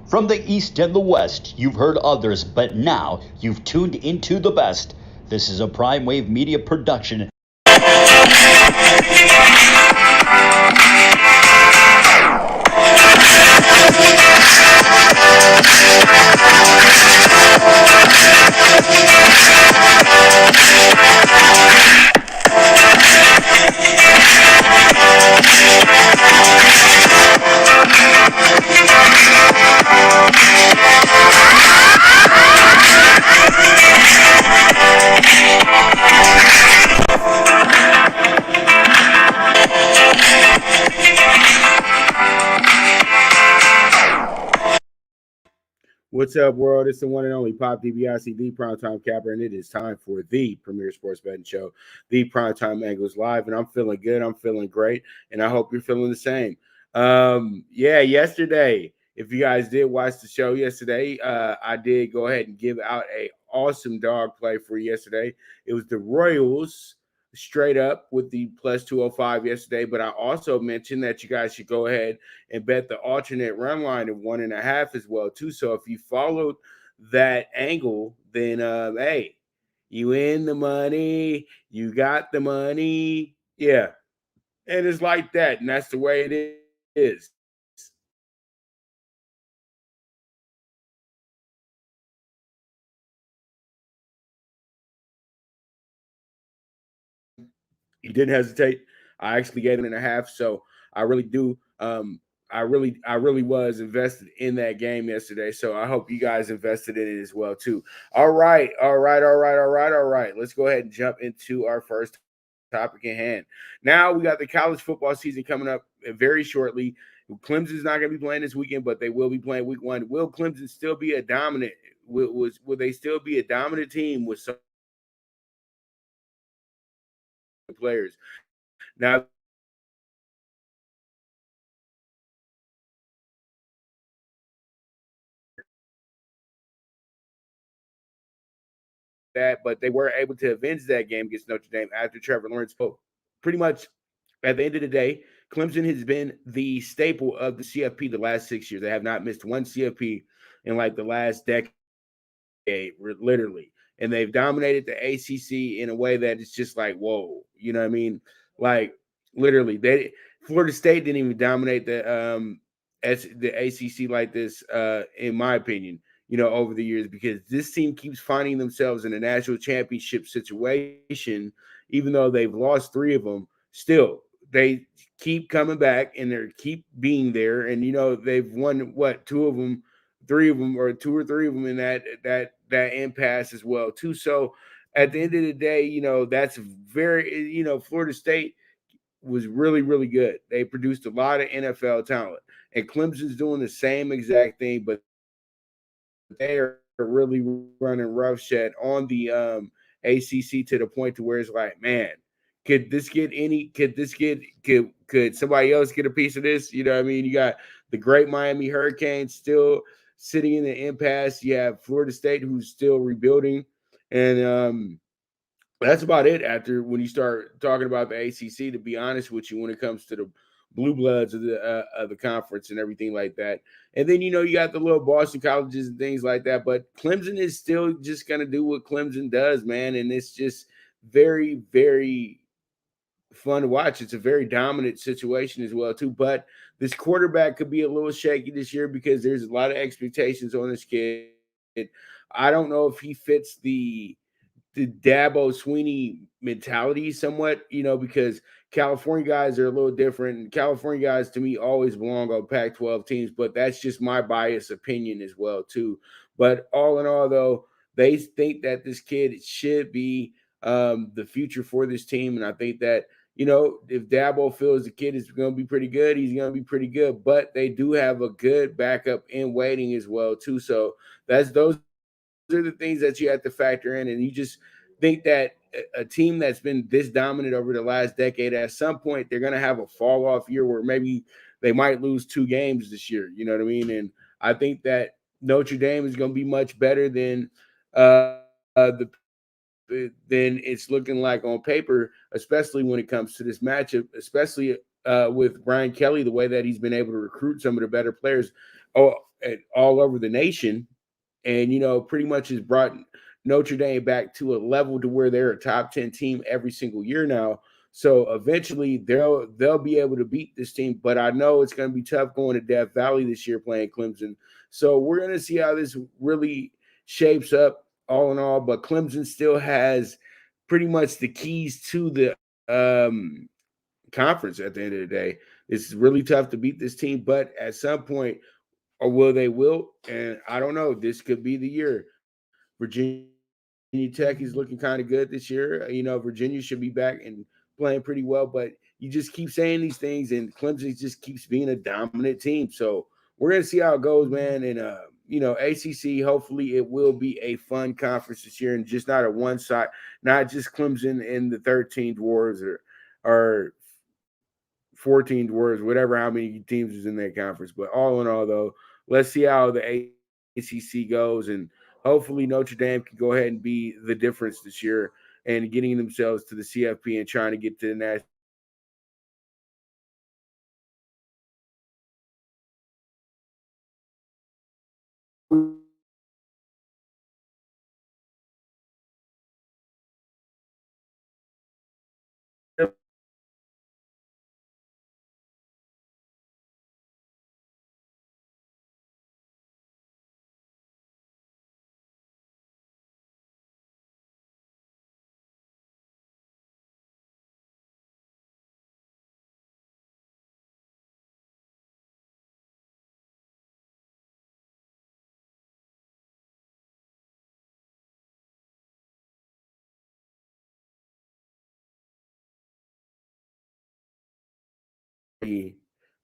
From the East and the West, you've heard others, but now you've tuned into the best. This is a Prime Wave Media production. What's up, world? It's the one and only Pop DiBiase, the PrimeTime Capper, and it is time for the premier sports betting show, the PrimeTime Angles Live. And I'm feeling good. I'm feeling great. And I hope you're feeling the same. Yesterday, if you guys did watch the show yesterday, I did go ahead and give out a awesome dog play for yesterday. It was the Royals straight up with the plus 205 yesterday, but I also mentioned that you guys should go ahead and bet the alternate run line of 1.5 as well too. So if you followed that angle, then hey, you in the money, you got the money, yeah, and it's like that, and that's the way it is. He didn't hesitate. I actually gave it 1.5, so I really do. I really was invested in that game yesterday. So I hope you guys invested in it as well too. All right. Let's go ahead and jump into our first topic in hand. Now we got the college football season coming up very shortly. Clemson's not going to be playing this weekend, but they will be playing week 1. Will Clemson still be a dominant? Will they still be a dominant team with some players? Now, that, but they were able to avenge that game against Notre Dame after Trevor Lawrence spoke. Pretty much at the end of the day, Clemson has been the staple of the CFP the last 6 years. They have not missed one CFP in like the last decade, literally. And they've dominated the ACC in a way that it's just like, whoa, you know what I mean? Like literally, Florida State didn't even dominate the ACC like this, in my opinion, over the years, because this team keeps finding themselves in a national championship situation, even though they've lost 3 of them. Still, they keep coming back and they keep being there. And, they've won, 2 of them, 3 of them, or 2 or 3 of them in that impasse as well, too. So at the end of the day, that's very, Florida State was really, really good. They produced a lot of NFL talent. And Clemson's doing the same exact thing, but they are really running roughshod on the ACC to the point to where it's like, man, could somebody else get a piece of this? You know what I mean? You got the great Miami Hurricanes still sitting in the impasse. You have Florida State, who's still rebuilding. And that's about it when you start talking about the ACC, to be honest with you, when it comes to the blue bloods of the conference and everything like that. And then, you got the little Boston colleges and things like that. But Clemson is still just going to do what Clemson does, man. And it's just very, very fun to watch. It's a very dominant situation as well, too. But this quarterback could be a little shaky this year because there's a lot of expectations on this kid. I don't know if he fits the Dabo Sweeney mentality somewhat, because California guys are a little different. And California guys, to me, always belong on Pac-12 teams, but that's just my biased opinion as well, too. But all in all, though, they think that this kid should be the future for this team. And I think that, if Dabo feels the kid is going to be pretty good, he's going to be pretty good. But they do have a good backup in waiting as well, too. So those are the things that you have to factor in. And you just think that a team that's been this dominant over the last decade, at some point, they're going to have a fall off year where maybe they might lose 2 games this year. You know what I mean? And I think that Notre Dame is going to be much better than than it's looking like on paper, especially when it comes to this matchup, especially with Brian Kelly, the way that he's been able to recruit some of the better players. Oh, all over the nation, and pretty much has brought Notre Dame back to a level to where they're a top 10 team every single year now. So eventually they'll be able to beat this team, but I know it's going to be tough going to Death Valley this year playing Clemson. So we're going to see how this really shapes up all in all, but Clemson still has pretty much the keys to the conference at the end of the day. It's really tough to beat this team, but at some point, or will, and I don't know, this could be the year. Virginia Tech is looking kind of good this year. Virginia should be back and playing pretty well, but you just keep saying these things, and Clemson just keeps being a dominant team. So we're going to see how it goes, man. And, ACC, hopefully it will be a fun conference this year and just not a one side, not just Clemson and the 13th Dwarves or 14 Dwarves, whatever, how many teams is in that conference. But all in all, though, let's see how the ACC goes, and hopefully Notre Dame can go ahead and be the difference this year and getting themselves to the CFP and trying to get to the national.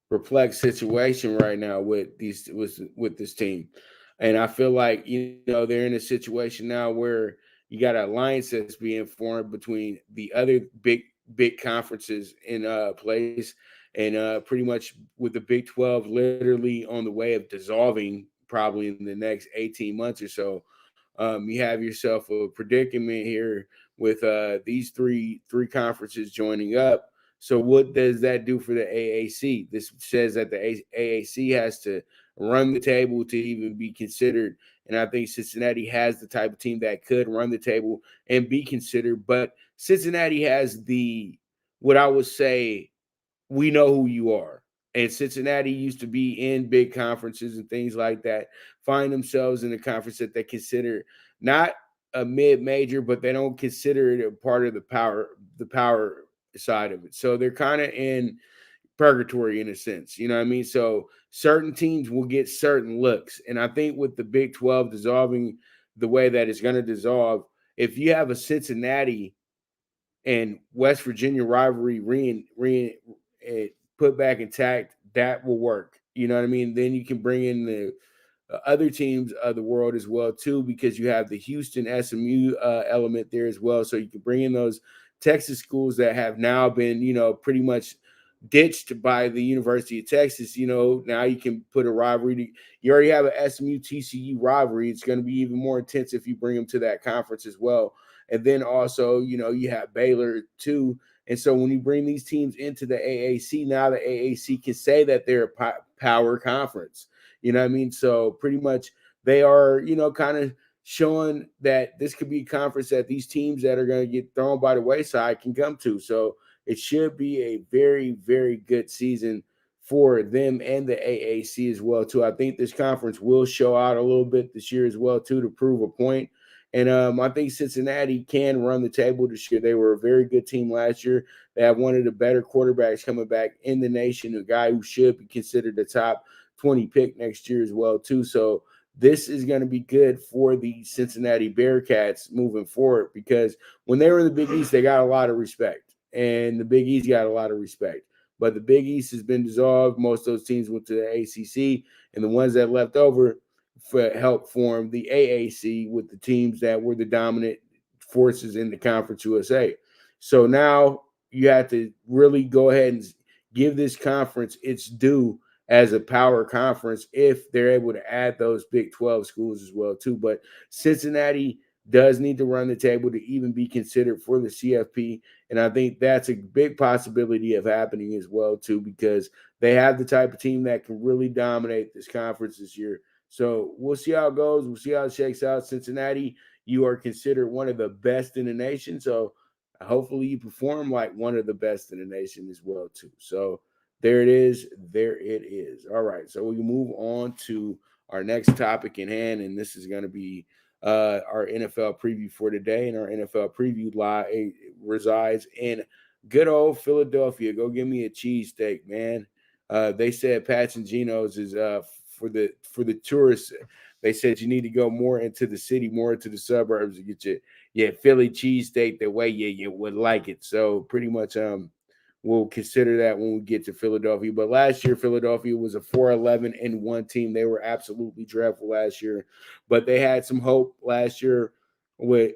Perplexed situation right now with this team, and I feel like they're in a situation now where you got an alliance that's being formed between the other big conferences in place, and pretty much with the Big 12 literally on the way of dissolving probably in the next 18 months or so. You have yourself a predicament here with these three conferences joining up. So what does that do for the AAC? This says that the AAC has to run the table to even be considered. And I think Cincinnati has the type of team that could run the table and be considered. But Cincinnati has what I would say, we know who you are. And Cincinnati used to be in big conferences and things like that, find themselves in a conference that they consider not a mid-major, but they don't consider it a part of the power side of it. So they're kind of in purgatory in a sense. You know what I mean? So certain teams will get certain looks. And I think with the Big 12 dissolving the way that it's going to dissolve, if you have a Cincinnati and West Virginia rivalry put back intact, that will work. You know what I mean? Then you can bring in the other teams of the world as well too, because you have the Houston SMU element there as well. So you can bring in those Texas schools that have now been, pretty much ditched by the University of Texas. Now you can put a rivalry. You already have an SMU TCU rivalry. It's going to be even more intense if you bring them to that conference as well. And then also, you have Baylor too. And so when you bring these teams into the AAC, now the AAC can say that they're a power conference. You know what I mean? So pretty much they are, kind of showing that this could be a conference that these teams that are going to get thrown by the wayside can come to. So it should be a very, very good season for them and the AAC as well too. I think this conference will show out a little bit this year as well too, to prove a point. And I think Cincinnati can run the table this year. They were a very good team last year. They have one of the better quarterbacks coming back in the nation, a guy who should be considered the top 20 pick next year as well too. So this is going to be good for the Cincinnati Bearcats moving forward, because when they were in the Big East, they got a lot of respect, and the Big East got a lot of respect. But the Big East has been dissolved. Most of those teams went to the ACC, and the ones that left over help form the AAC with the teams that were the dominant forces in the Conference USA. So now you have to really go ahead and give this conference its due as a power conference if they're able to add those Big 12 schools as well too. But Cincinnati does need to run the table to even be considered for the CFP. And I think that's a big possibility of happening as well too, because they have the type of team that can really dominate this conference this year. So we'll see how it goes. We'll see how it shakes out. Cincinnati, you are considered one of the best in the nation. So hopefully you perform like one of the best in the nation as well, too. So there it is. There it is. All right. So we move on to our next topic in hand, and this is going to be our NFL preview for today. And our NFL preview resides in good old Philadelphia. Go give me a cheesesteak, man. They said Pat's and Geno's is for the tourists. They said you need to go more into the city, more into the suburbs to get your Philly cheesesteak the way you would like it. So pretty much we'll consider that when we get to Philadelphia. But last year, Philadelphia was a 4-11-1 team. They were absolutely dreadful last year, but they had some hope last year with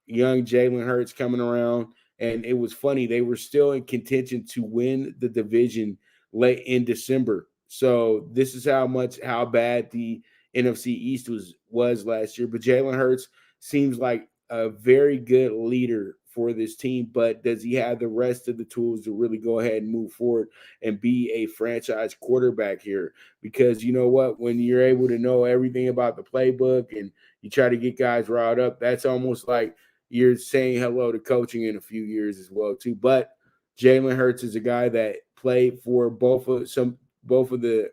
young Jalen Hurts coming around. And it was funny, they were still in contention to win the division late in December. So this is how bad the NFC East was last year. But Jalen Hurts seems like a very good leader for this team, but does he have the rest of the tools to really go ahead and move forward and be a franchise quarterback here? Because you know what, when you're able to know everything about the playbook and you try to get guys riled up, that's almost like you're saying hello to coaching in a few years as well too. But Jalen Hurts is a guy that played for both of the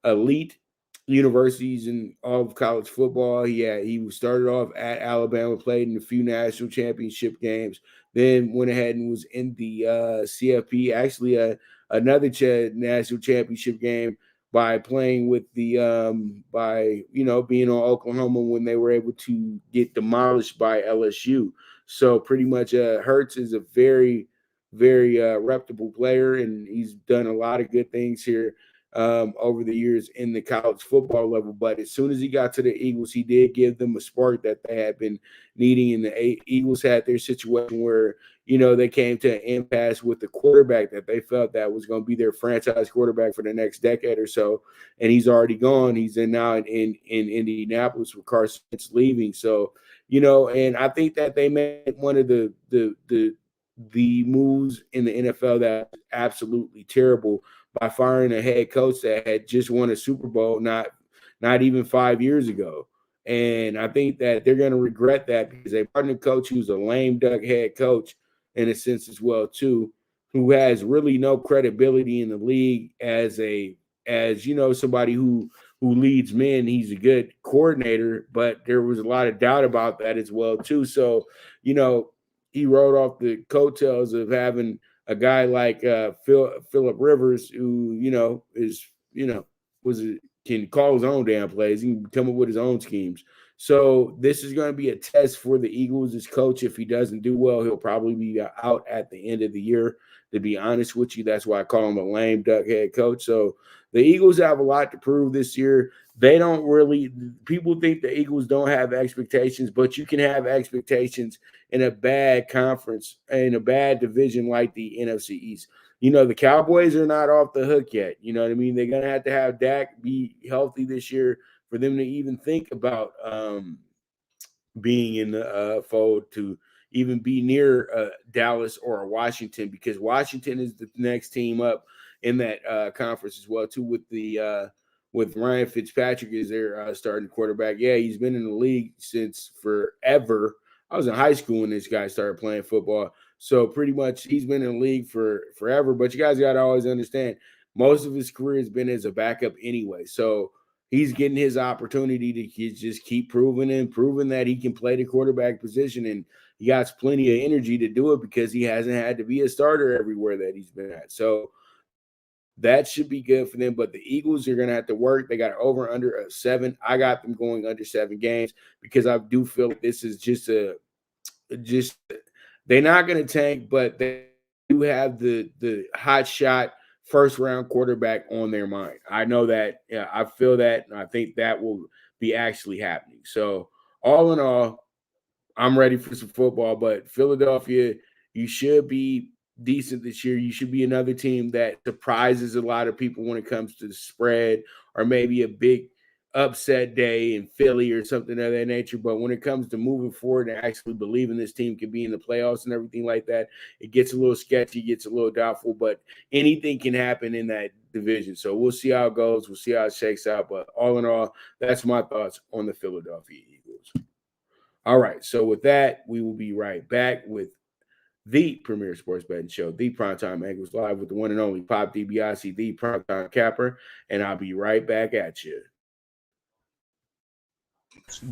elite universities in all of college football. He started off at Alabama, played in a few national championship games, then went ahead and was in the CFP, actually another national championship game by playing with the being on Oklahoma when they were able to get demolished by LSU. So pretty much Hurts is a very, very reputable player, and he's done a lot of good things here over the years in the college football level. But as soon as he got to the Eagles, he did give them a spark that they had been needing. And the Eagles had their situation where, they came to an impasse with the quarterback that they felt that was going to be their franchise quarterback for the next decade or so. And he's already gone. He's now in Indianapolis with Carson Wentz leaving. So, and I think that they made one of the moves in the NFL that was absolutely terrible by firing a head coach that had just won a Super Bowl not even 5 years ago. And I think that they're going to regret that because they brought in a coach who's a lame duck head coach in a sense as well too, who has really no credibility in the league as somebody who leads men. He's a good coordinator, but there was a lot of doubt about that as well too. So, he rode off the coattails of having a guy like Philip Rivers, who can call his own damn plays. He can come up with his own schemes. So this is going to be a test for the Eagles' as coach. If he doesn't do well, he'll probably be out at the end of the year. To be honest with you, that's why I call him a lame duck head coach. So the Eagles have a lot to prove this year. People think the Eagles don't have expectations, but you can have expectations in a bad conference, in a bad division like the NFC East. The Cowboys are not off the hook yet. You know what I mean? They're going to have Dak be healthy this year for them to even think about being in the fold, to even be near Dallas or Washington, because Washington is the next team up in that conference as well too, with Ryan Fitzpatrick as their starting quarterback. Yeah, he's been in the league since forever. I was in high school when this guy started playing football. So pretty much he's been in the league for forever. But you guys got to always understand, most of his career has been as a backup anyway. So he's getting his opportunity to just keep proving that he can play the quarterback position. And he got plenty of energy to do it because he hasn't had to be a starter everywhere that he's been at. So that should be good for them. But the Eagles are going to have to work. They got over under a 7. I got them going under 7 games because I do feel like this is just they're not going to tank, but they do have the hot shot first round quarterback on their mind. I know that. Yeah, I feel that, and I think that will be actually happening. So all in all, I'm ready for some football. But Philadelphia, you should be decent this year. You should be another team that surprises a lot of people when it comes to the spread, or maybe a big upset day in Philly or something of that nature. But when it comes to moving forward and actually believing this team can be in the playoffs and everything like that, it gets a little sketchy, gets a little doubtful, but anything can happen in that division. So we'll see how it goes. We'll see how it shakes out. But all in all, that's my thoughts on the Philadelphia Eagles. All right. So with that, we will be right back with the premier sports betting show, the Primetime Angles, live with the one and only Pop DiBiase, the Primetime Capper, and I'll be right back at you.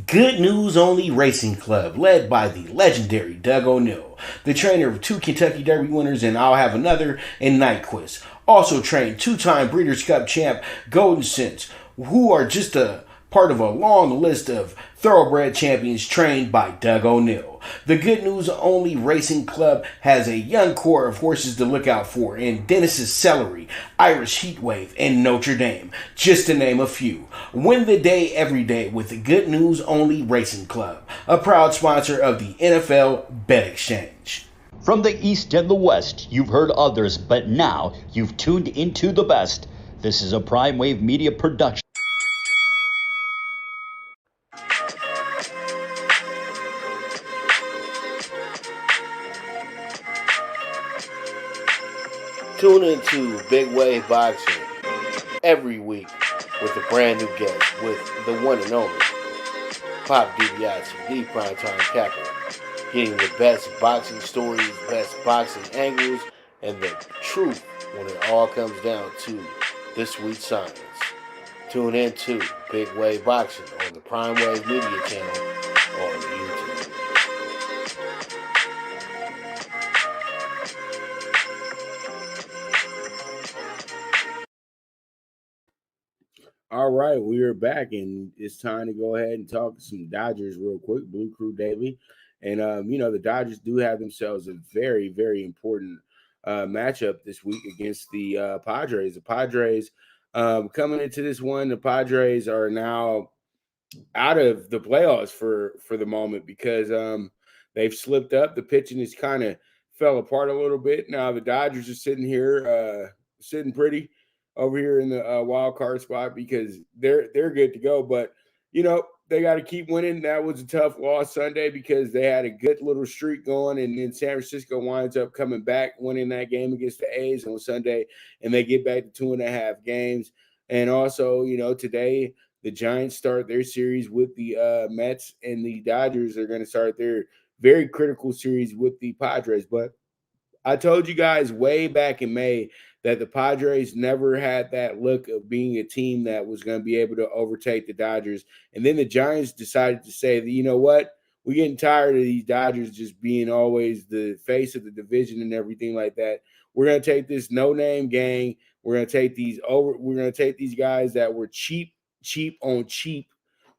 Good News Only Racing Club, led by the legendary Doug O'Neill, the trainer of 2 Kentucky Derby winners and I'll Have Another and Nyquist. Also trained 2-time Breeders' Cup champ Golden Sense, who are just a part of a long list of thoroughbred champions trained by Doug O'Neill. The Good News Only Racing Club has a young core of horses to look out for in Dennis's Celery, Irish Heatwave, and Notre Dame, just to name a few. Win the day every day with the Good News Only Racing Club, a proud sponsor of the NFL Bet Exchange. From the East and the West, you've heard others, but now you've tuned into the best. This is a Prime Wave Media production. Tune into Big Wave Boxing every week with a brand new guest with the one and only Pop DiBiase, the Primetime Capper, getting the best boxing stories, best boxing angles, and the truth when it all comes down to the sweet science. Tune in to Big Wave Boxing on the Prime Wave Media channel on YouTube. All right, we are back, and it's time to go ahead and talk some Dodgers real quick. Blue Crew Daily, and the Dodgers do have themselves a very, very important matchup this week against the Padres. The Padres coming into this one, the Padres are now out of the playoffs for the moment because they've slipped up. The pitching has kind of fell apart a little bit. Now the Dodgers are sitting here, sitting pretty over here in the wild card spot because they're good to go. But they got to keep winning. That was a tough loss Sunday because they had a good little streak going, and then San Francisco winds up coming back, winning that game against the A's on Sunday, and they get back to 2.5 games. And also, today the Giants start their series with the Mets, and the Dodgers are going to start their very critical series with the Padres. But I told you guys way back in May that the Padres never had that look of being a team that was going to be able to overtake the Dodgers. And then the Giants decided to say that, you know what, we're getting tired of these Dodgers just being always the face of the division and everything like that. We're going to take this no-name gang. We're going to take these guys that were cheap on cheap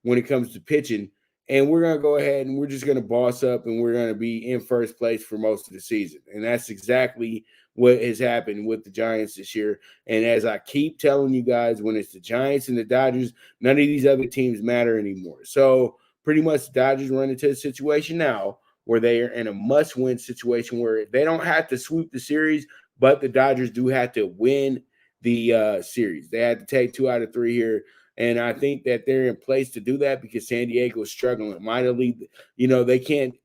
when it comes to pitching. And we're going to go ahead and we're just going to boss up and we're going to be in first place for most of the season. And that's exactly what has happened with the Giants this year. And as I keep telling you guys, when it's the Giants and the Dodgers, none of these other teams matter anymore. So pretty much the Dodgers run into a situation now where they are in a must-win situation where they don't have to sweep the series, but the Dodgers do have to win the series. They had to take 2 out of 3 here. And I think that they're in place to do that because San Diego is struggling mightily. They can't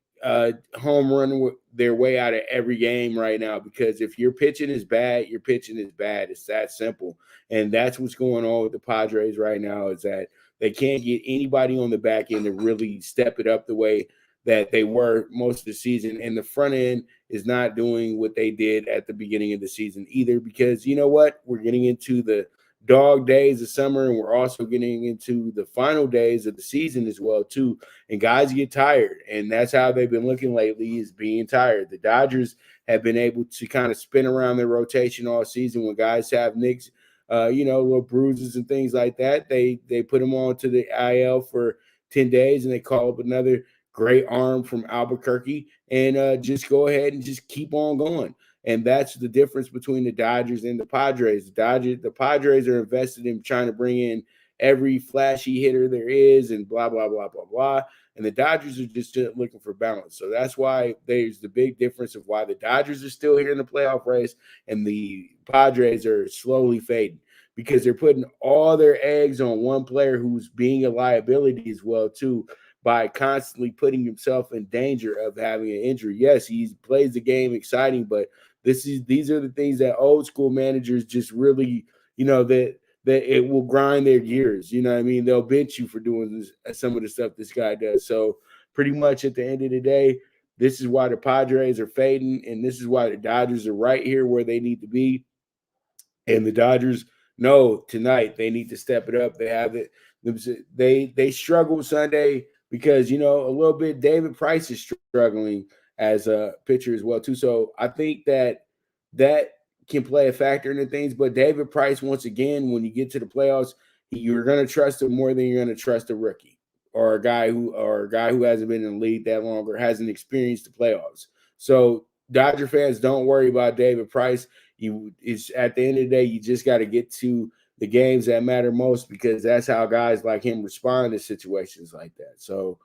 home run their way out of every game right now because if your pitching is bad, your pitching is bad. It's that simple. And that's what's going on with the Padres right now is that they can't get anybody on the back end to really step it up the way that they were most of the season. And the front end is not doing what they did at the beginning of the season either because you know what? We're getting into the dog days of summer, and we're also getting into the final days of the season as well too, and guys get tired, and that's how they've been looking lately is being tired. The Dodgers have been able to kind of spin around their rotation all season when guys have nicks, little bruises and things like that. They put them on to the IL for 10 days, and they call up another great arm from Albuquerque and just go ahead and just keep on going. And that's the difference between the Dodgers and the Padres. The Padres are invested in trying to bring in every flashy hitter there is and blah, blah, blah, blah, blah. And the Dodgers are just looking for balance. So that's why there's the big difference of why the Dodgers are still here in the playoff race and the Padres are slowly fading. because they're putting all their eggs on one player who's being a liability as well too, by constantly putting himself in danger of having an injury. Yes, he plays the game exciting, but these are the things that old school managers just really, that it will grind their gears. You know what I mean? They'll bench you for doing some of the stuff this guy does. So pretty much at the end of the day, this is why the Padres are fading, and this is why the Dodgers are right here where they need to be. And the Dodgers know tonight they need to step it up. They have it. They struggled Sunday because, a little bit David Price is struggling as a pitcher as well too. So I think that can play a factor into things. But David Price, once again, when you get to the playoffs, you're going to trust him more than you're going to trust a rookie or a guy who hasn't been in the league that long or hasn't experienced the playoffs. So Dodger fans, don't worry about David Price. It's at the end of the day, you just got to get to the games that matter most, because that's how guys like him respond to situations like that. So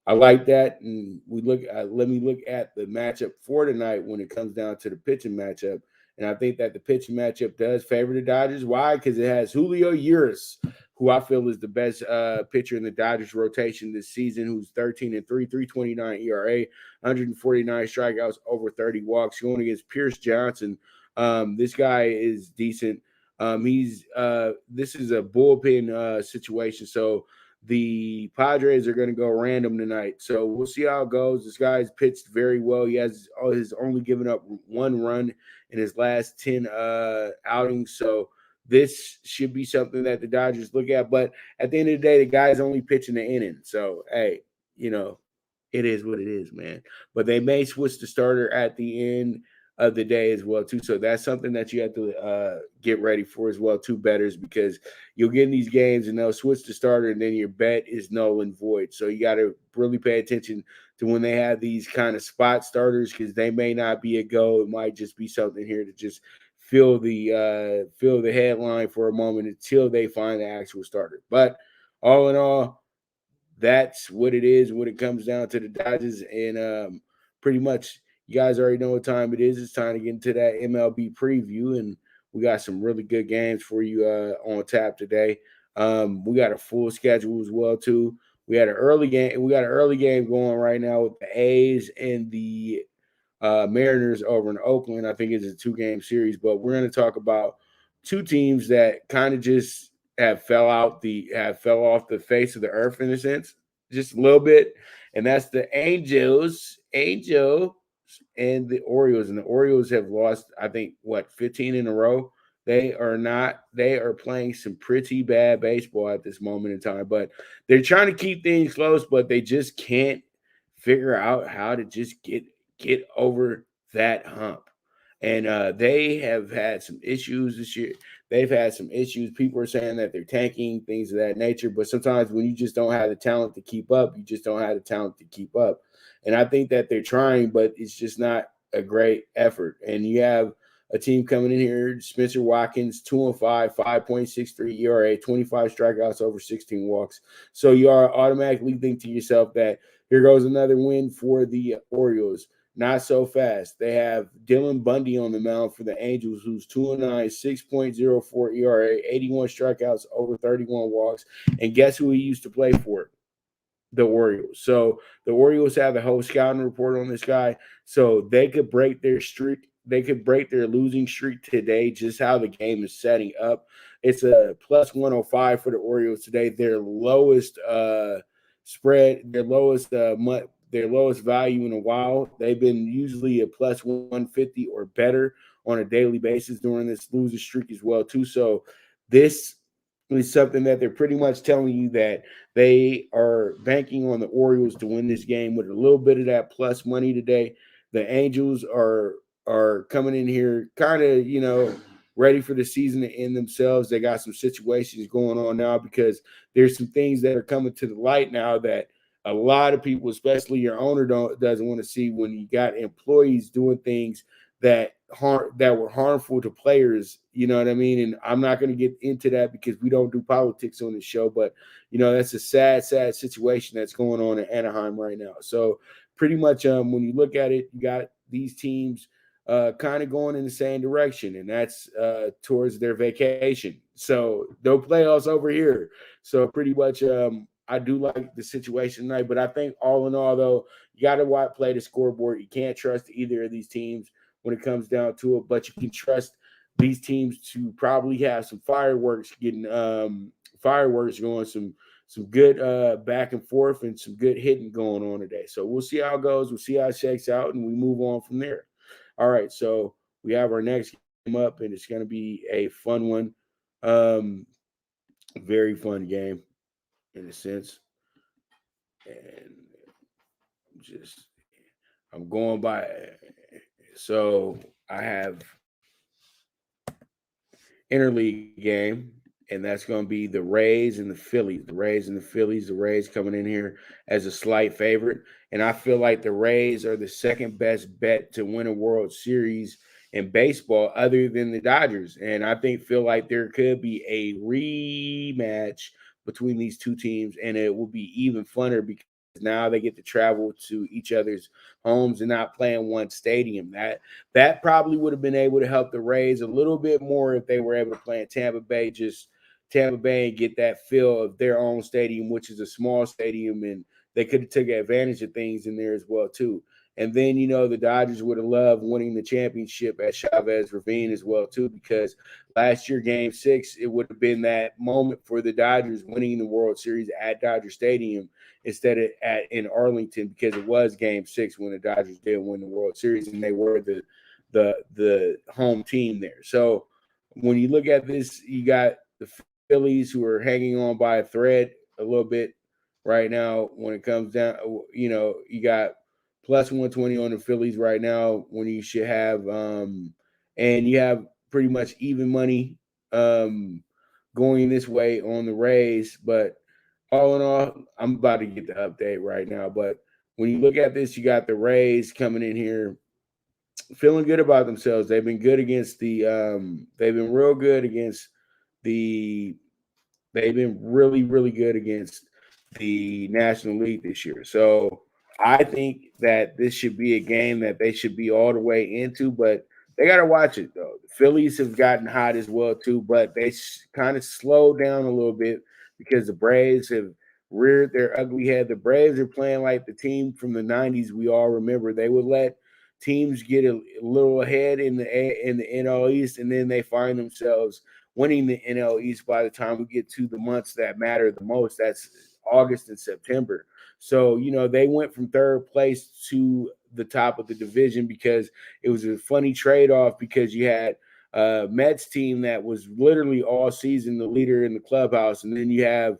I like that. And let me look at the matchup for tonight when it comes down to the pitching matchup. And I think that the pitching matchup does favor the Dodgers. Why? Because it has Julio Urias, who I feel is the best pitcher in the Dodgers rotation this season, who's 13-3, 3.29 ERA, 149 strikeouts, over 30 walks, going against Pierce Johnson. This guy is decent. This is a bullpen situation, so the Padres are going to go random tonight. So we'll see how it goes. This guy's pitched very well. He has only given up one run in his last 10 outings. So this should be something that the Dodgers look at. But at the end of the day, the guy's only pitching the inning. So, hey, it is what it is, man. But they may switch the starter at the end of the day as well too. So that's something that you have to get ready for as well too, bettors, because you'll get in these games and they'll switch the starter and then your bet is null and void. So you got to really pay attention to when they have these kind of spot starters, because they may not be a go. It might just be something here to just fill the headline for a moment until they find the actual starter. But all in all, that's what it is when it comes down to the Dodgers. And pretty much, you guys already know what time it is. It's time to get into that MLB preview, and we got some really good games for you on tap today. We got a full schedule as well too. We got an early game. We got an early game going right now with the A's and the Mariners over in Oakland. I think it's a 2-game series, but we're going to talk about two teams that kind of just fell off the face of the earth in a sense, just a little bit, and that's the Angels and the Orioles. And the Orioles have lost, I think, 15 in a row. They are playing some pretty bad baseball at this moment in time, but they're trying to keep things close, but they just can't figure out how to just get over that hump. And they have had some issues this year. They've had some issues. People are saying that they're tanking, things of that nature. But sometimes when you just don't have the talent to keep up, you just don't have the talent to keep up. And I think that they're trying, but it's just not a great effort. And you have a team coming in here, Spencer Watkins, 2-5, 5.63 ERA, 25 strikeouts, over 16 walks. So you are automatically thinking to yourself that here goes another win for the Orioles. Not so fast. They have Dylan Bundy on the mound for the Angels, who's 2-9, 6.04 ERA, 81 strikeouts, over 31 walks. And guess who he used to play for? The Orioles. So the Orioles have the whole scouting report on this guy. So they could break their streak. They could break their losing streak today, just how the game is setting up. It's a plus 105 for the Orioles today. Their lowest spread, their lowest value in a while. They've been usually a plus 150 or better on a daily basis during this losing streak as well too. So this is something that they're pretty much telling you that they are banking on the Orioles to win this game with a little bit of that plus money today. The Angels are coming in here kind of, ready for the season to end themselves. They got some situations going on now because there's some things that are coming to the light now that a lot of people, especially your owner, doesn't want to see, when you got employees doing things that were harmful to players. You know what I mean? And I'm not going to get into that because we don't do politics on this show, but that's a sad situation that's going on in Anaheim right now. So pretty much when you look at it, you got these teams kind of going in the same direction, and that's towards their vacation. So no playoffs over here. So pretty much, I do like the situation tonight. But I think all in all, though, you got to play the scoreboard. You can't trust either of these teams when it comes down to it, but you can trust these teams to probably have some fireworks going, some good back and forth and some good hitting going on today. So we'll see how it goes. We'll see how it shakes out, and we move on from there. All right, so we have our next game up, and it's going to be a fun one. Very fun game in a sense. And I'm going by. So I have interleague game, and that's going to be the Rays and the Phillies. The Rays coming in here as a slight favorite. And I feel like the Rays are the second best bet to win a World Series in baseball other than the Dodgers. And I feel like there could be a rematch between these two teams, and it will be even funner because now they get to travel to each other's homes and not play in one stadium. That probably would have been able to help the Rays a little bit more if they were able to play in Tampa Bay, just Tampa Bay, and get that feel of their own stadium, which is a small stadium, and they could have taken advantage of things in there as well too. And then, the Dodgers would have loved winning the championship at Chavez Ravine as well too, because last year, Game 6, it would have been that moment for the Dodgers winning the World Series at Dodger Stadium instead of in Arlington, because it was Game 6 when the Dodgers did win the World Series, and they were the home team there. So when you look at this, you got the Phillies, who are hanging on by a thread a little bit right now when it comes down. You got plus 120 on the Phillies right now when you should have and you have pretty much even money going this way on the Rays. But all in all, I'm about to get the update right now. But when you look at this, you got the Rays coming in here feeling good about themselves. They've been good against they've been real good against they've been really, really good against the National League this year. So I think that this should be a game that they should be all the way into, but they got to watch it, though. The Phillies have gotten hot as well, too, but they kind of slowed down a little bit because the Braves have reared their ugly head. The Braves are playing like the team from the 90s we all remember. They would let teams get a little ahead in the NL East, and then they find themselves winning the NL East by the time we get to the months that matter the most. That's August and September. So, they went from third place to the top of the division because it was a funny trade-off, because you had Mets team that was literally all season the leader in the clubhouse, and then you have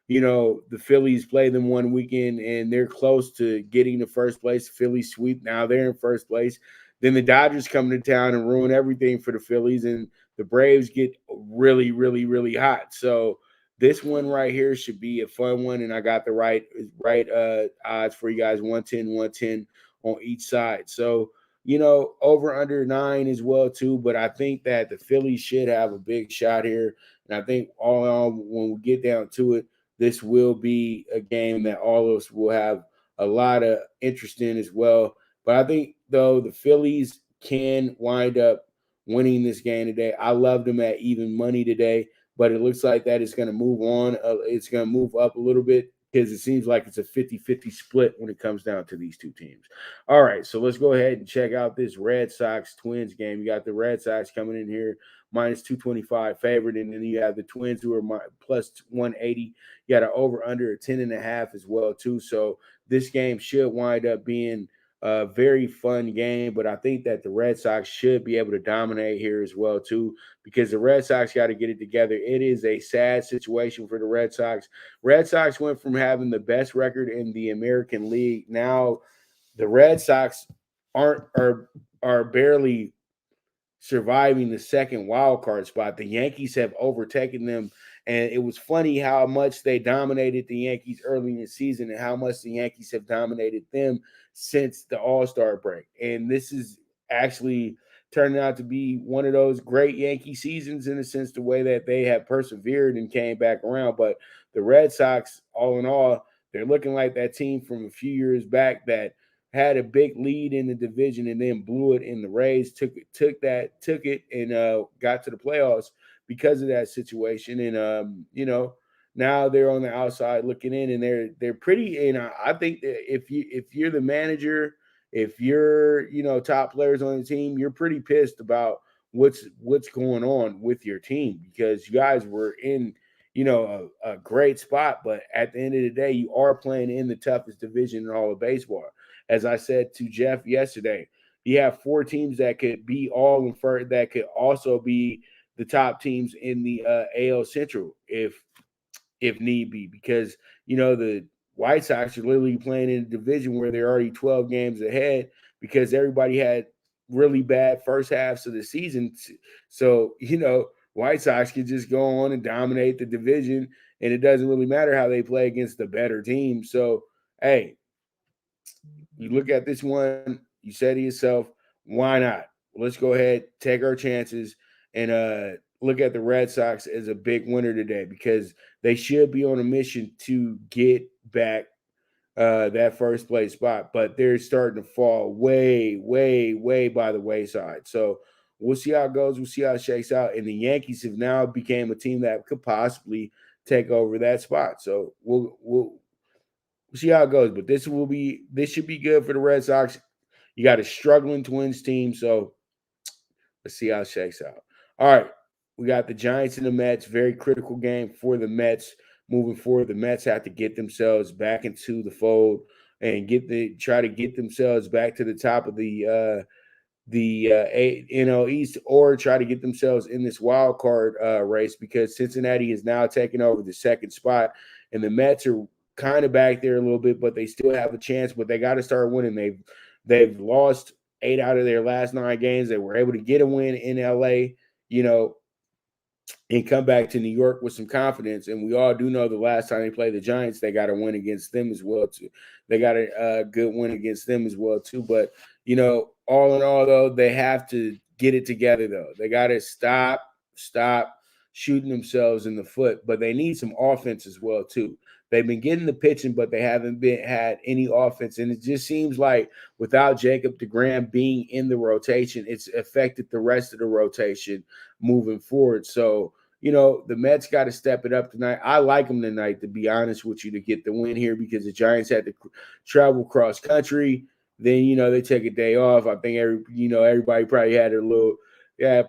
the Phillies play them one weekend and they're close to getting the first place. Phillies sweep. Now they're in first place. Then the Dodgers come to town and ruin everything for the Phillies, and the Braves get really, really, really hot. So this one right here should be a fun one, and I got the right odds for you guys, 110 on each side. So, over under 9 as well too, but I think that the Phillies should have a big shot here. And I think all in all, when we get down to it, this will be a game that all of us will have a lot of interest in as well. But I think, though, the Phillies can wind up winning this game today. I loved them at even money today, but it looks like that is going to move on. It's going to move up a little bit because it seems like it's a 50-50 split when it comes down to these two teams. All right, so let's go ahead and check out this Red Sox Twins game. You got the Red Sox coming in here minus 225 favorite, and then you have the Twins who are plus 180. You got an over under 10.5 as well too. So this game should wind up being a very fun game, but I think that the Red Sox should be able to dominate here as well too, because the Red Sox got to get it together. It is a sad situation for the Red Sox. Red Sox went from having the best record in the American League. Now the Red Sox are barely surviving the second wild card spot. The Yankees have overtaken them, and it was funny how much they dominated the Yankees early in the season and how much the Yankees have dominated them since the All-Star break. And this is actually turning out to be one of those great Yankee seasons in the sense the way that they have persevered and came back around. But the Red Sox, all in all, they're looking like that team from a few years back that had a big lead in the division and then blew it in the Rays, took it and got to the playoffs because of that situation. And now they're on the outside looking in, and they're pretty. And I think that if you're the manager, if you're top players on the team, you're pretty pissed about what's going on with your team, because you guys were in a great spot, but at the end of the day, you are playing in the toughest division in all of baseball. As I said to Jeff yesterday, you have 4 teams that could be all in first, that could also be the top teams in the AL Central if need be, because the White Sox are literally playing in a division where they're already 12 games ahead because everybody had really bad first halves of the season. So, White Sox can just go on and dominate the division, and it doesn't really matter how they play against the better team. So, hey, you look at this one, you say to yourself, why not? Let's go ahead, take our chances, and look at the Red Sox as a big winner today, because they should be on a mission to get back that first place spot, but they're starting to fall way, way, way by the wayside. So we'll see how it goes. We'll see how it shakes out. And the Yankees have now became a team that could possibly take over that spot. So we'll see how it goes. But this should be good for the Red Sox. You got a struggling Twins team, so let's see how it shakes out. All right, we got the Giants and the Mets. Very critical game for the Mets moving forward. The Mets have to get themselves back into the fold and try to get themselves back to the top of the NL East, or try to get themselves in this wild card race, because Cincinnati is now taking over the second spot, and the Mets are kind of back there a little bit, but they still have a chance. But they got to start winning. They've lost 8 out of their last 9 games. They were able to get a win in LA, and come back to New York with some confidence. And we all do know the last time they played the Giants, they got a win against them as well too. They got a good win against them as well too. But all in all, though, they have to get it together. Though they got to stop shooting themselves in the foot. But they need some offense as well too. They've been getting the pitching, but they haven't had any offense. And it just seems like without Jacob deGrom being in the rotation, it's affected the rest of the rotation moving forward. So, the Mets got to step it up tonight. I like them tonight, to be honest with you, to get the win here, because the Giants had to travel cross country. Then, they take a day off. I think everybody probably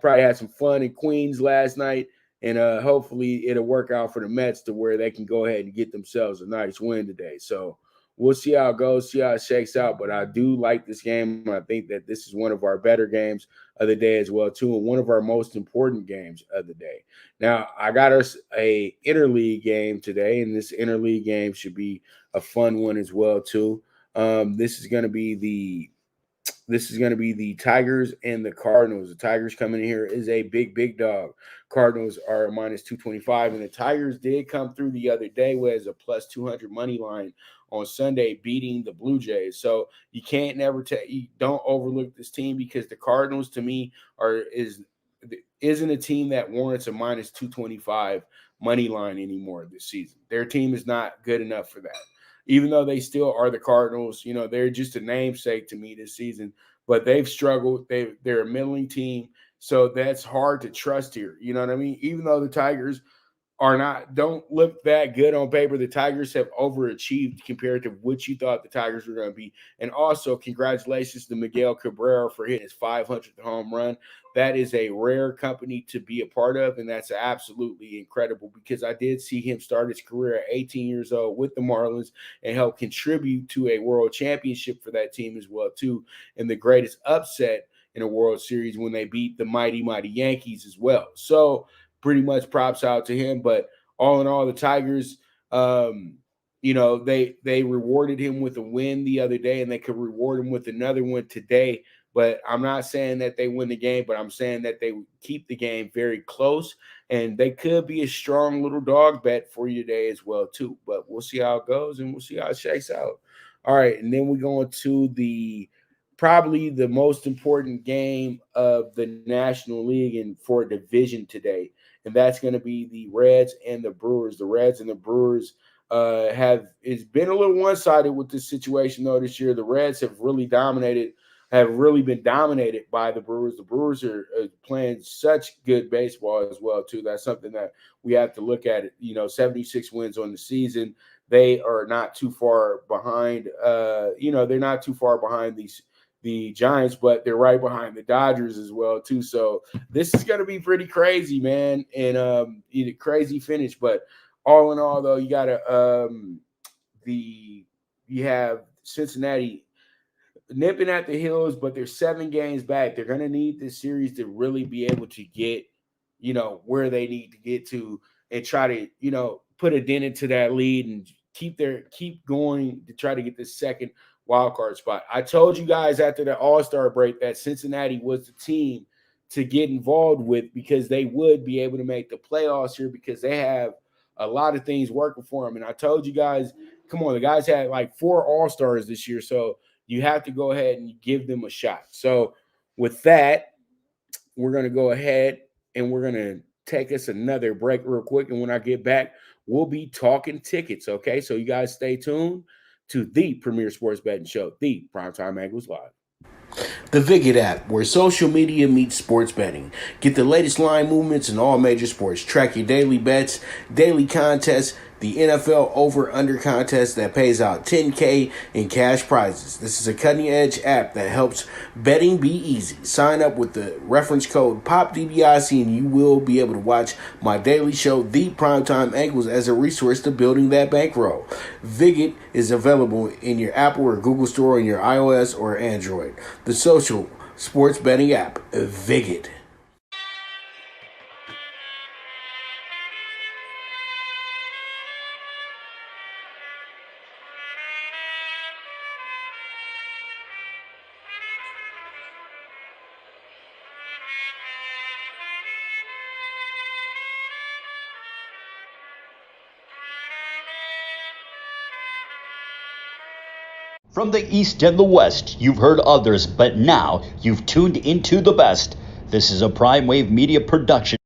probably had some fun in Queens last night. And hopefully it'll work out for the Mets to where they can go ahead and get themselves a nice win today. So we'll see how it goes, see how it shakes out. But I do like this game. I think that this is one of our better games of the day as well, too, and one of our most important games of the day. Now, I got us a interleague game today, and this interleague game should be a fun one as well, too. This is going to be the Tigers and the Cardinals. The Tigers coming in here is a big dog. Cardinals are minus 225, and the Tigers did come through the other day as a plus 200 money line on Sunday, beating the Blue Jays. So you can't you don't overlook this team, because the Cardinals, to me, isn't a team that warrants a minus 225 money line anymore this season. Their team is not good enough for that. Even though they still are the Cardinals, they're just a namesake to me this season. But they've struggled. They're a middling team, so that's hard to trust here. You know what I mean? Even though the Tigers don't look that good on paper, the Tigers have overachieved compared to what you thought the Tigers were going to be. And also, congratulations to Miguel Cabrera for hitting his 500th home run. That is a rare company to be a part of, and that's absolutely incredible, because I did see him start his career at 18 years old with the Marlins and help contribute to a world championship for that team as well, too, and the greatest upset in a World Series when they beat the mighty Yankees as well. So pretty much props out to him. But all in all, the Tigers, they rewarded him with a win the other day, and they could reward him with another one today. But I'm not saying that they win the game, but I'm saying that they keep the game very close, and they could be a strong little dog bet for you today as well, too. But we'll see how it goes, and we'll see how it shakes out. All right, and then we're going to probably the most important game of the National League and for a division today, and that's going to be the Reds and the Brewers. The Reds and the Brewers it's been a little one-sided with this situation though this year. The Reds have really been dominated by the Brewers. The Brewers are playing such good baseball as well too. That's something that we have to look at. 76 wins on the season. They are not too far behind. They're not too far behind the Giants, but they're right behind the Dodgers as well too. So this is going to be pretty crazy, man, and crazy finish. But all in all, though, you have Cincinnati nipping at the heels, but they're 7 games back. They're going to need this series to really be able to get, where they need to get to and try to, put a dent into that lead and keep going to try to get the second wild card spot. I told you guys after the All-Star break that Cincinnati was the team to get involved with because they would be able to make the playoffs here because they have a lot of things working for them. And I told you guys, come on, the guys had like 4 All-Stars this year, so you have to go ahead and give them a shot. So with that, we're going to go ahead and we're going to take us another break real quick. And when I get back, we'll be talking tickets, okay? So you guys stay tuned to the premier sports betting show, the Primetime Angles Live. The Viget app, where social media meets sports betting. Get the latest line movements in all major sports. Track your daily bets, daily contests, the NFL over-under contest that pays out $10K in cash prizes. This is a cutting-edge app that helps betting be easy. Sign up with the reference code POPDBIC and you will be able to watch my daily show, The Primetime Angles, as a resource to building that bankroll. Viget is available in your Apple or Google Store on your iOS or Android. The social sports betting app, Viget. From the East and the West, you've heard others, but now you've tuned into the best. This is a Prime Wave Media production.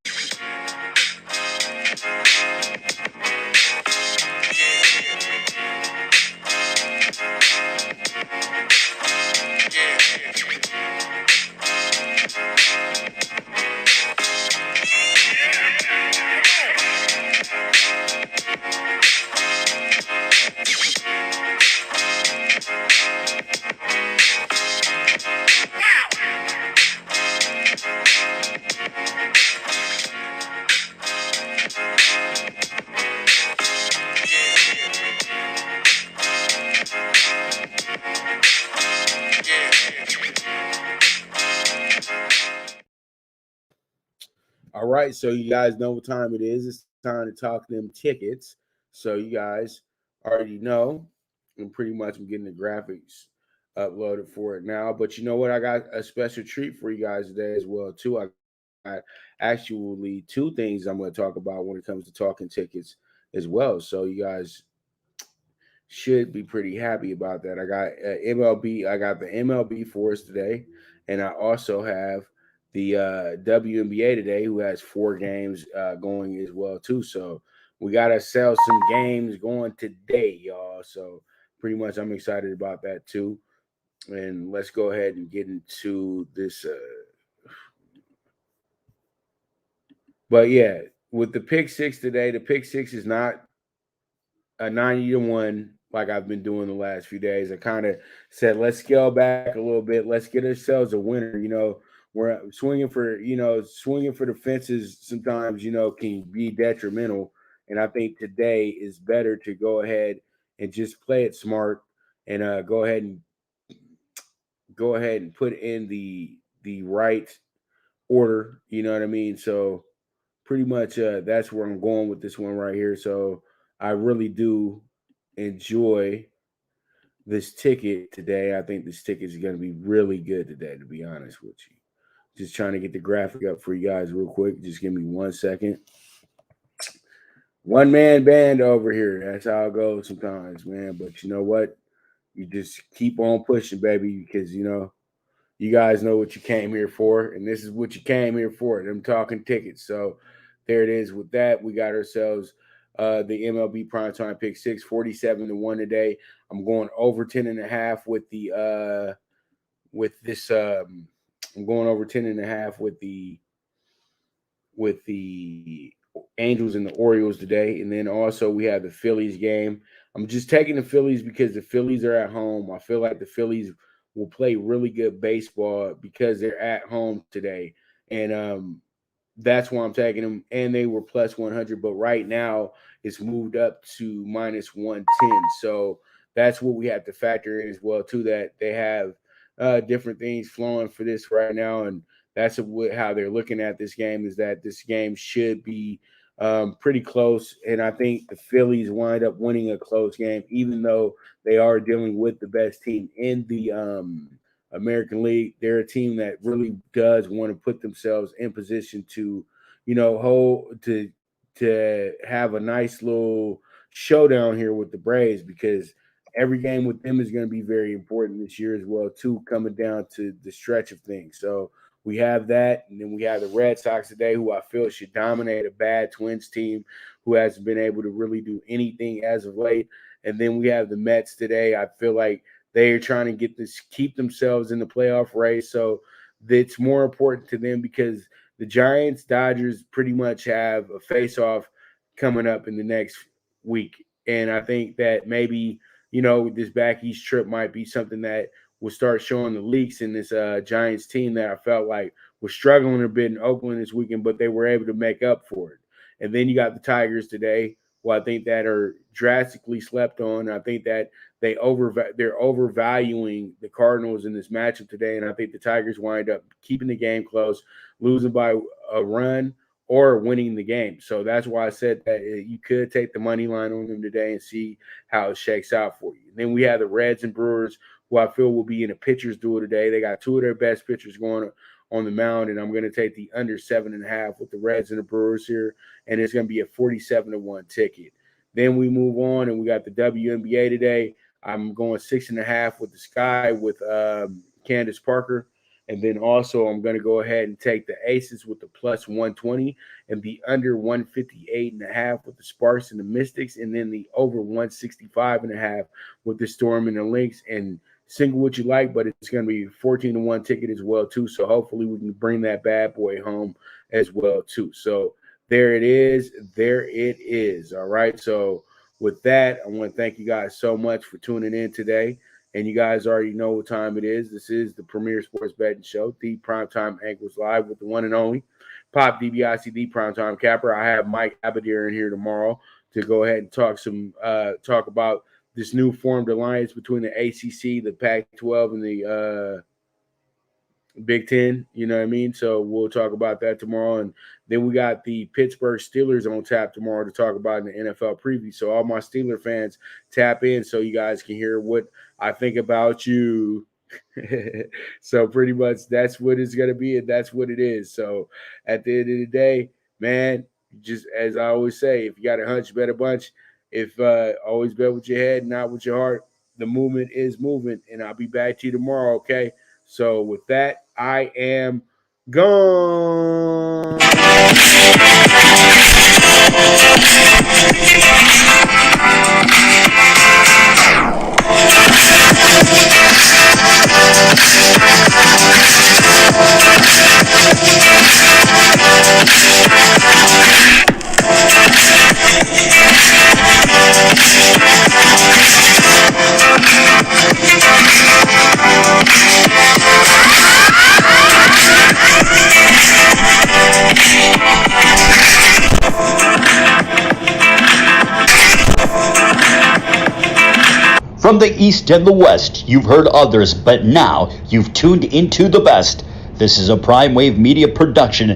All right, so you guys know what time it is. It's time to talk them tickets. So you guys already know, and pretty much I'm getting the graphics uploaded for it now. But you know what? I got a special treat for you guys today as well, too. I got actually 2 things I'm going to talk about when it comes to talking tickets as well. So you guys should be pretty happy about that. I got MLB. I got the MLB for us today, and I also have the WNBA today, who has 4 games going as well too. So we got to sell some games going today, y'all. So pretty much I'm excited about that too. And let's go ahead and get into this. But yeah, with the pick 6 today, the pick 6 is not a 90-1 like I've been doing the last few days. I kind of said, let's scale back a little bit. Let's get ourselves a winner. We're swinging for the fences sometimes, can be detrimental. And I think today is better to go ahead and just play it smart and go ahead and put in the right order. You know what I mean? So pretty much that's where I'm going with this one right here. So I really do enjoy this ticket today. I think this ticket is going to be really good today, to be honest with you. Just trying to get the graphic up for you guys real quick. Just give me 1 second. One-man band over here. That's how it goes sometimes, man. But you know what? You just keep on pushing, baby, because, you guys know what you came here for, and this is what you came here for, them talking tickets. So there it is with that. We got ourselves the MLB PrimeTime PK6, 47-1 today. I'm going over 10.5 with the I'm going over 10.5 with the Angels and the Orioles today. And then also we have the Phillies game. I'm just taking the Phillies because the Phillies are at home. I feel like the Phillies will play really good baseball because they're at home today. And that's why I'm taking them. And they were plus 100, but right now it's moved up to minus 110. So that's what we have to factor in as well, too, that they have different things flowing for this right now. And that's how they're looking at this game, is that this game should be pretty close. And I think the Phillies wind up winning a close game, even though they are dealing with the best team in the American League. They're a team that really does want to put themselves in position to, to have a nice little showdown here with the Braves, because every game with them is going to be very important this year as well, too, coming down to the stretch of things. So we have that, and then we have the Red Sox today, who I feel should dominate a bad Twins team who hasn't been able to really do anything as of late. And then we have the Mets today. I feel like they are trying to keep themselves in the playoff race. So it's more important to them because the Giants, Dodgers pretty much have a face-off coming up in the next week. And I think that maybe, this back east trip might be something that will start showing the leaks in this Giants team that I felt like was struggling a bit in Oakland this weekend, but they were able to make up for it. And then you got the Tigers today, who I think that are drastically slept on. I think that they're overvaluing the Cardinals in this matchup today, and I think the Tigers wind up keeping the game close, losing by a run or winning the game. So that's why I said that you could take the money line on them today and see how it shakes out for you. And then we have the Reds and Brewers, who I feel will be in a pitcher's duel today. They got two of their best pitchers going on the mound, and I'm going to take the under 7.5 with the Reds and the Brewers here, and it's going to be a 47-1 ticket. Then we move on, and we got the Wnba today. I'm going 6.5 with the Sky with Candace Parker. And then also I'm going to go ahead and take the Aces with the plus 120 and the under 158.5 with the Sparks and the Mystics, and then the over 165.5 with the Storm and the Lynx. And single what you like, but it's going to be 14-1 ticket as well, too. So hopefully we can bring that bad boy home as well, too. So there it is. There it is. All right. So with that, I want to thank you guys so much for tuning in today. And you guys already know what time it is. This is the premier sports betting show, the Primetime Anglers Live, with the one and only Pop DBIC, the Primetime Capper. I have Mike Abadir in here tomorrow to go ahead and talk about this new formed alliance between the ACC, the Pac-12, and the Big Ten. You know what I mean? So we'll talk about that tomorrow. And then we got the Pittsburgh Steelers on tap tomorrow to talk about in the NFL preview. So all my Steeler fans, tap in so you guys can hear what I think about you. So pretty much that's what it's going to be, and that's what it is. So at the end of the day, man, just as I always say, if you got a hunch, bet a bunch. If always bet with your head, not with your heart. The movement is movement, and I'll be back to you tomorrow, okay? So with that, I am gone. From the East and the West, you've heard others, but now you've tuned into the best. This is a Prime Wave Media production.